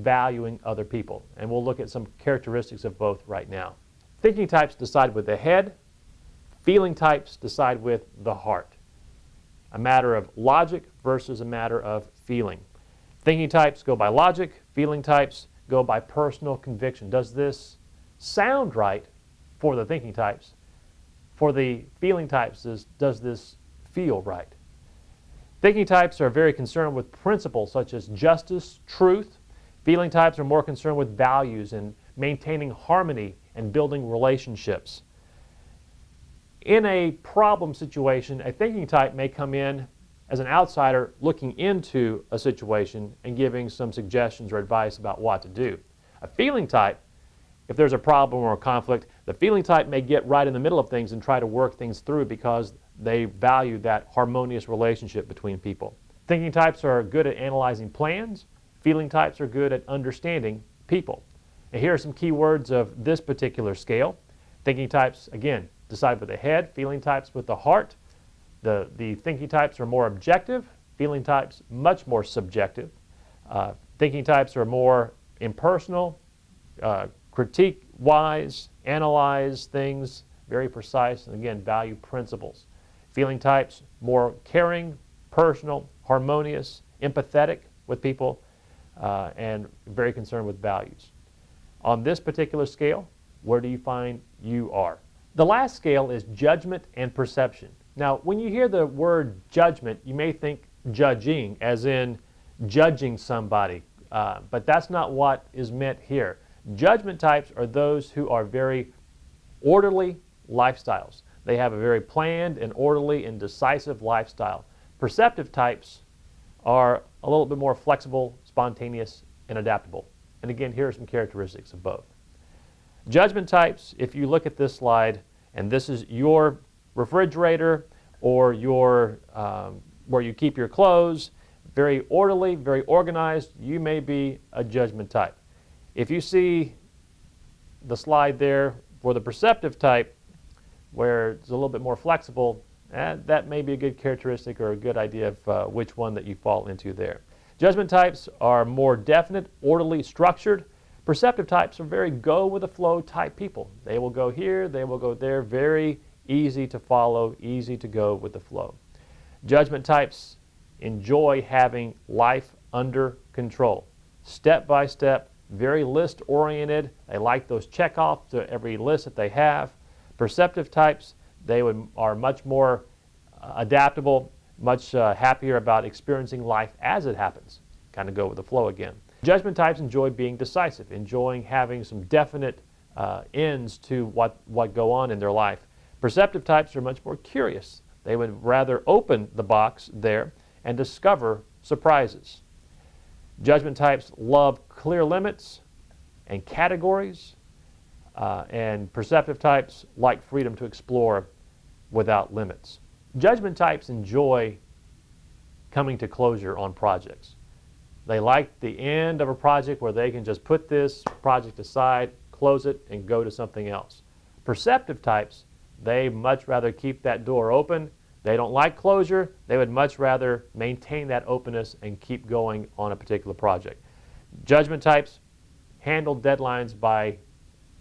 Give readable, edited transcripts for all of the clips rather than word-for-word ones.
valuing other people. And we'll look at some characteristics of both right now. Thinking types decide with the head. Feeling types decide with the heart. A matter of logic versus a matter of feeling. Thinking types go by logic. Feeling types go by personal conviction. Does this sound right for the thinking types? For the feeling types, does this feel right? Thinking types are very concerned with principles such as justice, truth. Feeling types are more concerned with values and maintaining harmony and building relationships. In a problem situation, a thinking type may come in as an outsider looking into a situation and giving some suggestions or advice about what to do. A feeling type, if there's a problem or a conflict, the feeling type may get right in the middle of things and try to work things through because they value that harmonious relationship between people. Thinking types are good at analyzing plans. Feeling types are good at understanding people. And here are some key words of this particular scale. Thinking types, again, decide with the head. Feeling types with the heart. The thinking types are more objective. Feeling types much more subjective. Thinking types are more impersonal, critique-wise, analyze things, very precise, and again, value principles. Feeling types more caring, personal, harmonious, empathetic with people, and very concerned with values. On this particular scale, where do you find you are? The last scale is judgment and perception. Now, when you hear the word judgment, you may think judging, as in judging somebody, but that's not what is meant here. Judgment types are those who are very orderly lifestyles. They have a very planned and orderly and decisive lifestyle. Perceptive types are a little bit more flexible, spontaneous, and adaptable. And again, here are some characteristics of both. Judgment types, if you look at this slide, and this is your refrigerator or your where you keep your clothes, very orderly, very organized, you may be a judgment type. If you see the slide there for the perceptive type, where it's a little bit more flexible, that may be a good characteristic or a good idea of which one that you fall into there. Judgment types are more definite, orderly, structured. Perceptive types are very go-with-the-flow type people. They will go here, they will go there, very easy to follow, easy to go with the flow. Judgment types enjoy having life under control. Step by step, very list-oriented. They like those check-offs to every list that they have. Perceptive types, they are much more adaptable, much happier about experiencing life as it happens. Kind of go with the flow again. Judgment types enjoy being decisive, enjoying having some definite ends to what go on in their life. Perceptive types are much more curious. They would rather open the box there and discover surprises. Judgment types love clear limits and categories, and perceptive types like freedom to explore without limits. Judgment types enjoy coming to closure on projects. They like the end of a project where they can just put this project aside, close it, and go to something else. Perceptive types, they much rather keep that door open. They don't like closure. They would much rather maintain that openness and keep going on a particular project. Judgment types handle deadlines by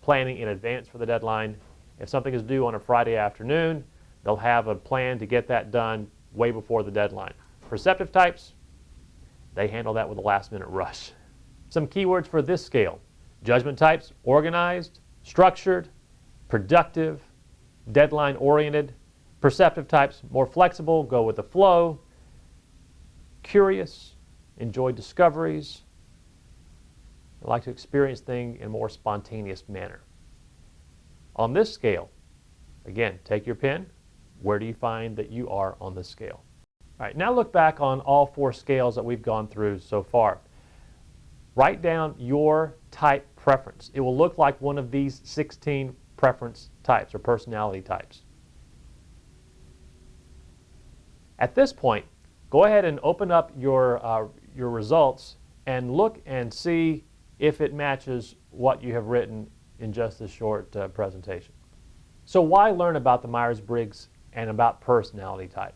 planning in advance for the deadline. If something is due on a Friday afternoon, they'll have a plan to get that done way before the deadline. Perceptive types, they handle that with a last-minute rush. Some keywords for this scale. Judgment types, organized, structured, productive, deadline-oriented. Perceptive types, more flexible, go with the flow, curious, enjoy discoveries, they like to experience things in a more spontaneous manner. On this scale, again, take your pen. Where do you find that you are on this scale? All right, now look back on all four scales that we've gone through so far. Write down your type preference. It will look like one of these 16 preference types or personality types. At this point, go ahead and open up your results and look and see if it matches what you have written in just this short presentation. So why learn about the Myers-Briggs and about personality type?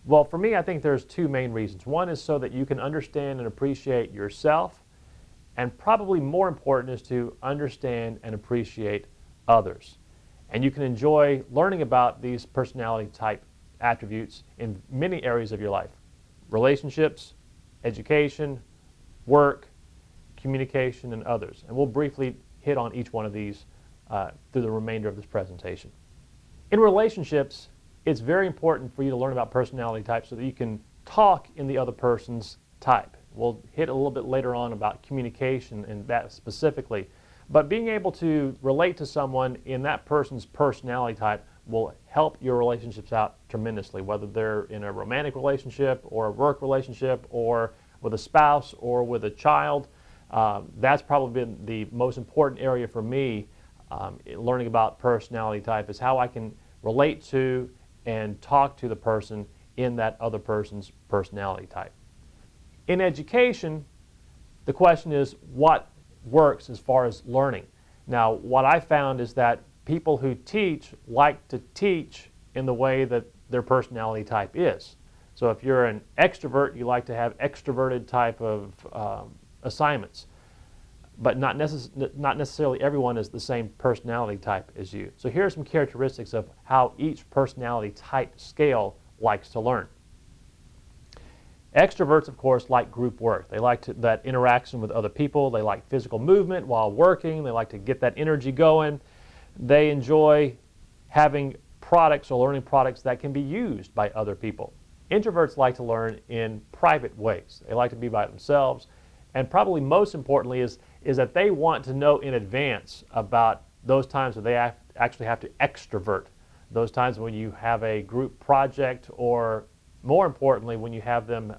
Well, for me, I think there's two main reasons. One is so that you can understand and appreciate yourself and probably more important is to understand and appreciate others. And you can enjoy learning about these personality type attributes in many areas of your life: relationships, education, work, communication, and others. And we'll briefly hit on each one of these through the remainder of this presentation. In relationships, it's very important for you to learn about personality types so that you can talk in the other person's type. We'll hit a little bit later on about communication and that specifically. But being able to relate to someone in that person's personality type will help your relationships out tremendously, whether they're in a romantic relationship or a work relationship or with a spouse or with a child. That's probably been the most important area for me, learning about personality type, is how I can relate to and talk to the person in that other person's personality type. In education, the question is what works as far as learning. Now, what I found is that people who teach like to teach in the way that their personality type is. So if you're an extrovert, you like to have extroverted type of assignments. But not necessarily everyone is the same personality type as you. So here are some characteristics of how each personality type scale likes to learn. Extroverts, of course, like group work. They like that interaction with other people. They like physical movement while working. They like to get that energy going. They enjoy having products or learning products that can be used by other people. Introverts like to learn in private ways. They like to be by themselves. And probably most importantly is that they want to know in advance about those times that they actually have to extrovert. Those times when you have a group project, or more importantly, when you have them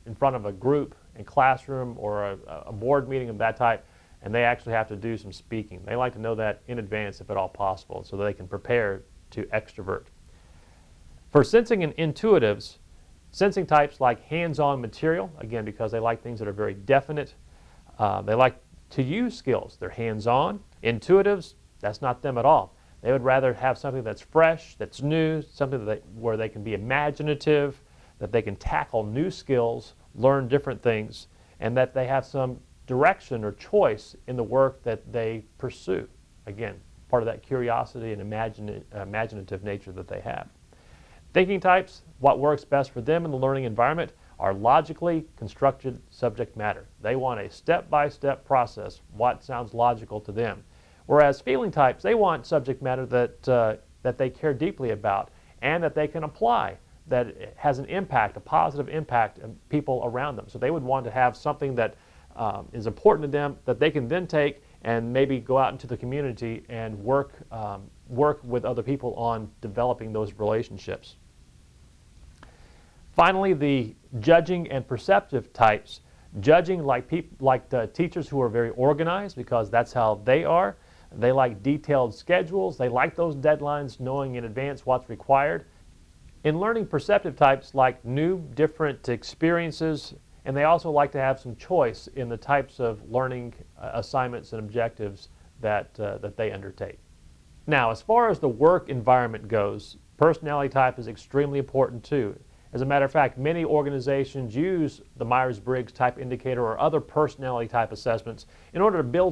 in front of a group in classroom or a board meeting of that type, and they actually have to do some speaking. They like to know that in advance if at all possible so that they can prepare to extrovert. For sensing and intuitives, sensing types like hands-on material, again, because they like things that are very definite. They like to use skills. They're hands-on. Intuitives, that's not them at all. They would rather have something that's fresh, that's new, something where they can be imaginative, that they can tackle new skills, learn different things, and that they have some direction or choice in the work that they pursue. Again, part of that curiosity and imaginative nature that they have. Thinking types, what works best for them in the learning environment are logically constructed subject matter. They want a step-by-step process, what sounds logical to them. Whereas feeling types, they want subject matter that they care deeply about and that they can apply, that has an impact, a positive impact on people around them. So they would want to have something that is important to them that they can then take and maybe go out into the community and work with other people on developing those relationships. Finally, the judging and perceptive types. Judging like the teachers who are very organized, because that's how they are. They like detailed schedules. They like those deadlines, knowing in advance what's required. In learning, perceptive types like new, different experiences, and they also like to have some choice in the types of learning assignments and objectives that they undertake. Now, as far as the work environment goes, personality type is extremely important too. As a matter of fact, many organizations use the Myers-Briggs type indicator or other personality type assessments in order to build